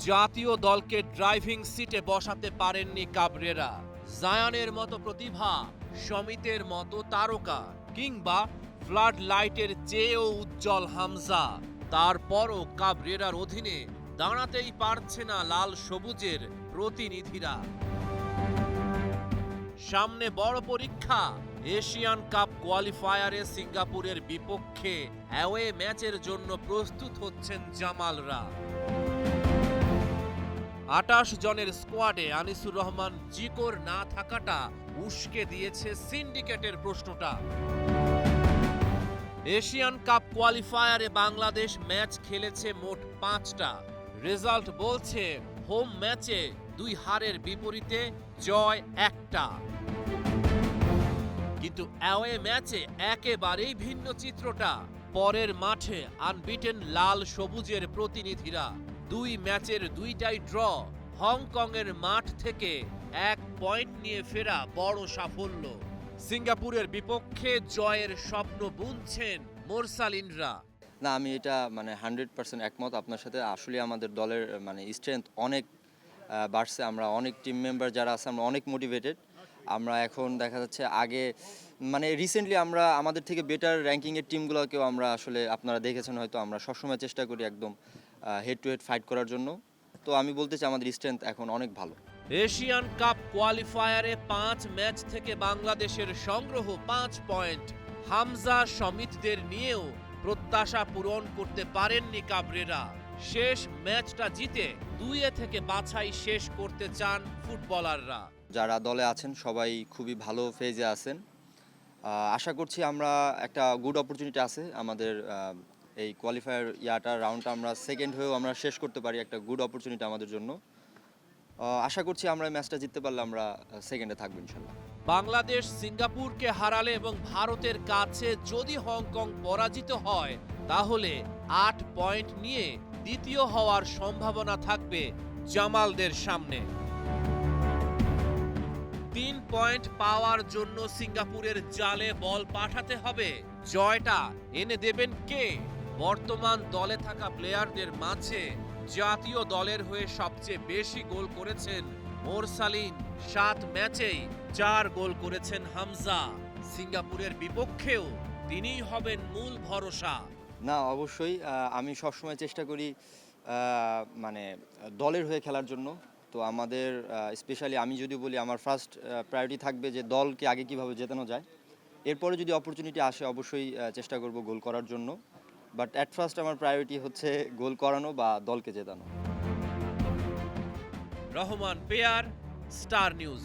জাতীয় দলকে ড্রাইভিং সিটে বসাতে পারেননি কাবরেরা। জায়ানের মতো প্রতিভা, সমিতের মতো তারকা কিংবা ফ্লাড লাইটের চেয়েও উজ্জ্বল হামজা, তারপরও কাবরেরার অধীনে দাঁড়াতেই পারছে না লাল সবুজের প্রতিনিধিরা। সামনে বড় পরীক্ষা, এশিয়ান কাপ কোয়ালিফায়ারে সিঙ্গাপুরের বিপক্ষে অ্যাওয়ে ম্যাচের জন্য প্রস্তুত হচ্ছেন জামালরা। ২৮ জনের স্কোয়াডে আনিসুর রহমান জিকোর না থাকাটা উস্কে দিয়েছে সিন্ডিকেটের প্রশ্নটা। এশিয়ান কাপ কোয়ালিফায়ারে বাংলাদেশ ম্যাচ খেলেছে মোট ৫টা। রেজাল্ট বলছে হোম ম্যাচে ২ হারের বিপরীতে জয় ১টা। কিন্তু অ্যাওয়ে ম্যাচে একেবারেই ভিন্ন চিত্রটা। পরের মাঠে আনবিটেন লাল সবুজের প্রতিনিধিরা, ২ ম্যাচের ২টাই ড্র। হংকংয়ের মাঠ থেকে ১ পয়েন্ট নিয়ে ফেরা বড় সাফল্য। সিঙ্গাপুরের বিপক্ষে জয়ের স্বপ্ন বুনছেন মোরসালিনরা। না, আমি এটা 100% একমত আপনার সাথে। আসলে আমাদের দলের স্ট্রেংথ অনেক বাড়ছে। আমরা অনেক টিম মেম্বার যারা আছে আমরা অনেক মোটিভেটেড। আমরা এখন দেখা যাচ্ছে আগে রিসেন্টলি আমরা আমাদের থেকে বেটার র্যাঙ্কিংয়ের টিমগুলোকেও আমরা আসলে আপনারা দেখেছেন হয়তো আমরা সবসময় চেষ্টা করি একদম হেড টু হেড ফাইট করার জন্য। তো আমি বলতে চাই আমাদের স্ট্রেংথ এখন অনেক ভালো। এশিয়ান কাপ কোয়ালিফায়ারে ৫ ম্যাচ থেকে বাংলাদেশের সংগ্রহ ৫ পয়েন্ট। হামজা সমিতদের নিয়েও প্রত্যাশা পূরণ করতে পারেননি কাবরেরা। শেষ ম্যাচটা জিতে ২ থেকে বাছাই শেষ করতে চান ফুটবলাররা। যারা দলে আছেন সবাই খুবই ভালো ফেজে আছেন। আশা করছি আমরা একটা গুড অপরচুনিটি আছে আমাদের এই কোয়ালিফায়ার রাউন্ডটা আমরা সেকেন্ড হয়েও আমরা শেষ করতে পারি, একটা গুড অপরচুনিটি আমাদের জন্য। আশা করছি আমরা ম্যাচটা জিততে পারলে আমরা সেকেন্ডে থাকবো ইনশাল্লাহ। বাংলাদেশ সিঙ্গাপুরকে হারালে এবং ভারতের কাছে যদি হংকং পরাজিত হয় তাহলে ৮ পয়েন্ট নিয়ে দ্বিতীয় হওয়ার সম্ভাবনা থাকবে জামালদের সামনে। ৩ পয়েন্ট পাওয়ার জন্য সিঙ্গাপুরের জালে বল পাঠাতে হবে। জয়টা এনে দেবেন কে? বর্তমান দলে থাকা প্লেয়ারদের মাঝে জাতীয় দলের হয়ে সবচেয়ে বেশি গোল করেছেন মোরসালিন। ৭ ম্যাচেই ৪ গোল করেছেন হামজা। সিঙ্গাপুরের বিপক্ষেও তিনিই হবেন মূল ভরসা। না, অবশ্যই আমি সবসময় চেষ্টা করি দলের হয়ে খেলার জন্য। তো আমাদের স্পেশালি আমি যদি বলি আমার ফার্স্ট প্রায়োরিটি থাকবে যে দলকে আগে কিভাবে জেতানো যায়। এরপরে যদি অপরচুনিটি আসে অবশ্যই চেষ্টা করব গোল করার জন্য। বাট অ্যাট ফার্স্ট আমার প্রায়োরিটি হচ্ছে গোল করানো বা দলকে জেতানো। রহমান পেয়ার, স্টার নিউজ।